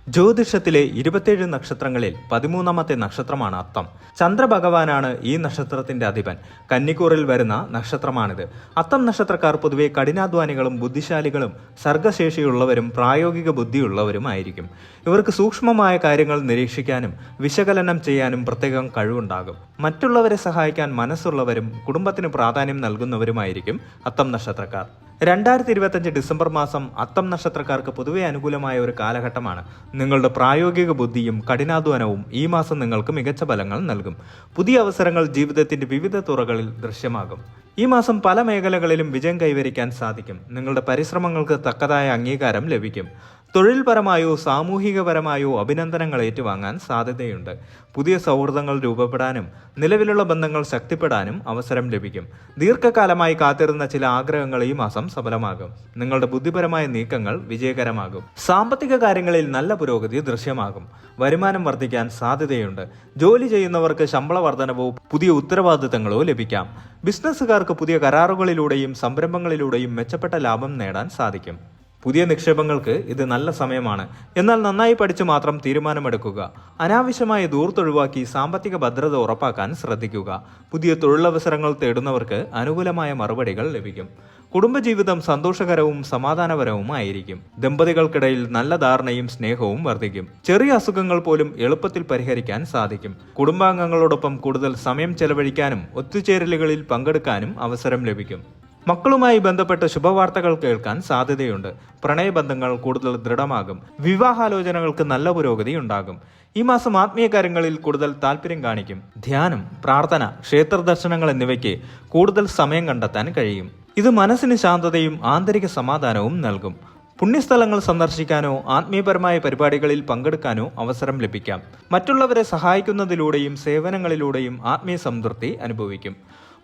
ജ്യോതിഷത്തിലെ 27 നക്ഷത്രങ്ങളിൽ 13ാമത്തെ നക്ഷത്രമാണ് അത്തം. ചന്ദ്രഭഗവാനാണ് ഈ നക്ഷത്രത്തിന്റെ അധിപൻ. കന്നിക്കൂറിൽ വരുന്ന നക്ഷത്രമാണിത്. അത്തം നക്ഷത്രക്കാർ പൊതുവെ കഠിനാധ്വാനികളും ബുദ്ധിശാലികളും സർഗശേഷിയുള്ളവരും പ്രായോഗിക ബുദ്ധിയുള്ളവരുമായിരിക്കും. ഇവർക്ക് സൂക്ഷ്മമായ കാര്യങ്ങൾ നിരീക്ഷിക്കാനും വിശകലനം ചെയ്യാനും പ്രത്യേകം കഴിവുണ്ടാകും. മറ്റുള്ളവരെ സഹായിക്കാൻ മനസ്സുള്ളവരും കുടുംബത്തിന് പ്രാധാന്യം നൽകുന്നവരുമായിരിക്കും അത്തം നക്ഷത്രക്കാർ. 2025 ഡിസംബർ മാസം അത്തം നക്ഷത്രക്കാർക്ക് പൊതുവെ അനുകൂലമായ ഒരു കാലഘട്ടമാണ്. നിങ്ങളുടെ പ്രായോഗിക ബുദ്ധിയും കഠിനാധ്വാനവും ഈ മാസം നിങ്ങൾക്ക് മികച്ച ഫലങ്ങൾ നൽകും. പുതിയ അവസരങ്ങൾ ജീവിതത്തിന്റെ വിവിധ തുറകളിൽ ദൃശ്യമാകും. ഈ മാസം പല മേഖലകളിലും വിജയം കൈവരിക്കാൻ സാധിക്കും. നിങ്ങളുടെ പരിശ്രമങ്ങൾക്ക് തക്കതായ അംഗീകാരം ലഭിക്കും. തൊഴിൽപരമായോ സാമൂഹികപരമായോ അഭിനന്ദനങ്ങൾ ഏറ്റുവാങ്ങാൻ സാധ്യതയുണ്ട്. പുതിയ സൗഹൃദങ്ങൾ രൂപപ്പെടാനും നിലവിലുള്ള ബന്ധങ്ങൾ ശക്തിപ്പെടാനും അവസരം ലഭിക്കും. ദീർഘകാലമായി കാത്തിരുന്ന ചില ആഗ്രഹങ്ങൾ ഈ മാസം സഫലമാകും. നിങ്ങളുടെ ബുദ്ധിപരമായ നീക്കങ്ങൾ വിജയകരമാകും. സാമ്പത്തിക കാര്യങ്ങളിൽ നല്ല പുരോഗതി ദൃശ്യമാകും. വരുമാനം വർദ്ധിക്കാൻ സാധ്യതയുണ്ട്. ജോലി ചെയ്യുന്നവർക്ക് ശമ്പള വർധനവോ പുതിയ ഉത്തരവാദിത്തങ്ങളോ ലഭിക്കാം. ബിസിനസ്സുകാർക്ക് പുതിയ കരാറുകളിലൂടെയും സംരംഭങ്ങളിലൂടെയും മെച്ചപ്പെട്ട ലാഭം നേടാൻ സാധിക്കും. പുതിയ നിക്ഷേപങ്ങൾക്ക് ഇത് നല്ല സമയമാണ്. എന്നാൽ നന്നായി പഠിച്ചു മാത്രം തീരുമാനമെടുക്കുക. അനാവശ്യമായ ദൂർത്തൊഴിവാക്കി സാമ്പത്തിക ഭദ്രത ഉറപ്പാക്കാൻ ശ്രദ്ധിക്കുക. പുതിയ തൊഴിലവസരങ്ങൾ തേടുന്നവർക്ക് അനുകൂലമായ മറുപടികൾ ലഭിക്കും. കുടുംബജീവിതം സന്തോഷകരവും സമാധാനപരവുമായിരിക്കും. ദമ്പതികൾക്കിടയിൽ നല്ല ധാരണയും സ്നേഹവും വർദ്ധിക്കും. ചെറിയ അസുഖങ്ങൾ പോലും എളുപ്പത്തിൽ പരിഹരിക്കാൻ സാധിക്കും. കുടുംബാംഗങ്ങളോടൊപ്പം കൂടുതൽ സമയം ചെലവഴിക്കാനും ഒത്തുചേരലുകളിൽ പങ്കെടുക്കാനും അവസരം ലഭിക്കും. മക്കളുമായി ബന്ധപ്പെട്ട ശുഭവാർത്തകൾ കേൾക്കാൻ സാധ്യതയുണ്ട്. പ്രണയബന്ധങ്ങൾ കൂടുതൽ ദൃഢമാകും. വിവാഹാലോചനകൾക്ക് നല്ല പുരോഗതി ഉണ്ടാകും. ഈ മാസം ആത്മീയ കാര്യങ്ങളിൽ കൂടുതൽ താല്പര്യം കാണിക്കും. ധ്യാനം, പ്രാർത്ഥന, ക്ഷേത്ര ദർശനങ്ങൾ എന്നിവയ്ക്ക് കൂടുതൽ സമയം കണ്ടെത്താൻ കഴിയും. ഇത് മനസ്സിന് ശാന്തതയും ആന്തരിക സമാധാനവും നൽകും. പുണ്യസ്ഥലങ്ങൾ സന്ദർശിക്കാനോ ആത്മീയപരമായ പരിപാടികളിൽ പങ്കെടുക്കാനോ അവസരം ലഭിക്കാം. മറ്റുള്ളവരെ സഹായിക്കുന്നതിലൂടെയും സേവനങ്ങളിലൂടെയും ആത്മീയ സംതൃപ്തി അനുഭവിക്കും.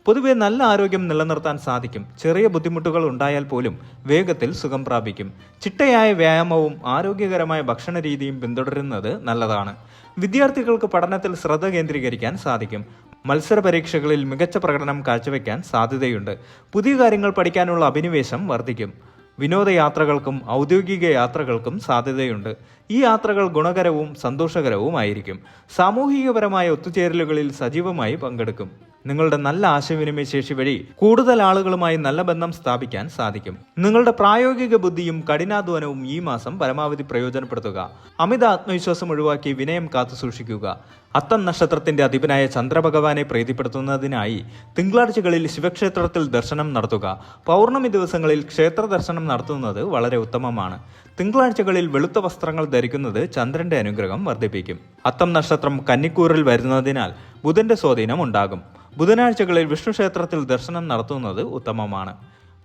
പൊതുവെ നല്ല ആരോഗ്യം നിലനിർത്താൻ സാധിക്കും. ചെറിയ ബുദ്ധിമുട്ടുകൾ ഉണ്ടായാൽ പോലും വേഗത്തിൽ സുഖം പ്രാപിക്കും. ചിട്ടയായ വ്യായാമവും ആരോഗ്യകരമായ ഭക്ഷണ രീതിയും പിന്തുടരുന്നത് നല്ലതാണ്. വിദ്യാർത്ഥികൾക്ക് പഠനത്തിൽ ശ്രദ്ധ കേന്ദ്രീകരിക്കാൻ സാധിക്കും. മത്സര പരീക്ഷകളിൽ മികച്ച പ്രകടനം കാഴ്ചവെക്കാൻ സാധ്യതയുണ്ട്. പുതിയ കാര്യങ്ങൾ പഠിക്കാനുള്ള അഭിനിവേശം വർദ്ധിക്കും. വിനോദയാത്രകൾക്കും ഔദ്യോഗിക യാത്രകൾക്കും സാധ്യതയുണ്ട്. ഈ യാത്രകൾ ഗുണകരവും സന്തോഷകരവുമായിരിക്കും. സാമൂഹികപരമായ ഒത്തുചേരലുകളിൽ സജീവമായി പങ്കെടുക്കും. നിങ്ങളുടെ നല്ല ആശയവിനിമയ ശേഷി വഴി കൂടുതൽ ആളുകളുമായി നല്ല ബന്ധം സ്ഥാപിക്കാൻ സാധിക്കും. നിങ്ങളുടെ പ്രായോഗിക ബുദ്ധിയും കഠിനാധ്വാനവും ഈ മാസം പരമാവധി പ്രയോജനപ്പെടുത്തുക. അമിത ആത്മവിശ്വാസം ഒഴിവാക്കി വിനയം കാത്തു സൂക്ഷിക്കുക. അത്തം നക്ഷത്രത്തിന്റെ അധിപനായ ചന്ദ്രഭഗവാനെ പ്രീതിപ്പെടുത്തുന്നതിനായി തിങ്കളാഴ്ചകളിൽ ശിവക്ഷേത്രത്തിൽ ദർശനം നടത്തുക. പൗർണമി ദിവസങ്ങളിൽ ക്ഷേത്ര ദർശനം നടത്തുന്നത് വളരെ ഉത്തമമാണ്. തിങ്കളാഴ്ചകളിൽ വെളുത്ത വസ്ത്രങ്ങൾ ധരിക്കുന്നത് ചന്ദ്രന്റെ അനുഗ്രഹം വർദ്ധിപ്പിക്കും. അത്തം നക്ഷത്രം കന്നിക്കൂറിൽ വരുന്നതിനാൽ ബുധന്റെ സ്വാധീനം ഉണ്ടാകും. ബുധനാഴ്ചകളിൽ വിഷ്ണു ക്ഷേത്രത്തിൽ ദർശനം നടത്തുന്നത് ഉത്തമമാണ്.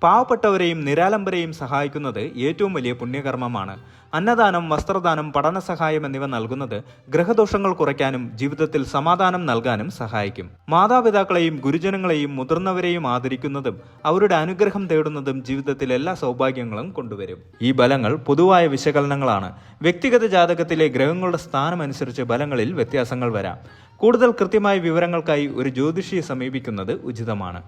പാവപ്പെട്ടവരെയും നിരാലംബരെയും സഹായിക്കുന്നത് ഏറ്റവും വലിയ പുണ്യകർമ്മമാണ്. അന്നദാനം, വസ്ത്രദാനം, പഠന സഹായം എന്നിവ നൽകുന്നത് ഗ്രഹദോഷങ്ങൾ കുറയ്ക്കാനും ജീവിതത്തിൽ സമാധാനം നൽകാനും സഹായിക്കും. മാതാപിതാക്കളെയും ഗുരുജനങ്ങളെയും മുതിർന്നവരെയും ആദരിക്കുന്നതും അവരുടെ അനുഗ്രഹം തേടുന്നതും ജീവിതത്തിൽ എല്ലാ സൗഭാഗ്യങ്ങളും കൊണ്ടുവരും. ഈ ബലങ്ങൾ പൊതുവായ വിശകലനങ്ങളാണ്. വ്യക്തിഗത ജാതകത്തിലെ ഗ്രഹങ്ങളുടെ സ്ഥാനമനുസരിച്ച് ബലങ്ങളിൽ വ്യത്യാസങ്ങൾ വരാം. കൂടുതൽ കൃത്യമായ വിവരങ്ങൾക്കായി ഒരു ജ്യോതിഷിയെ സമീപിക്കുന്നത് ഉചിതമാണ്.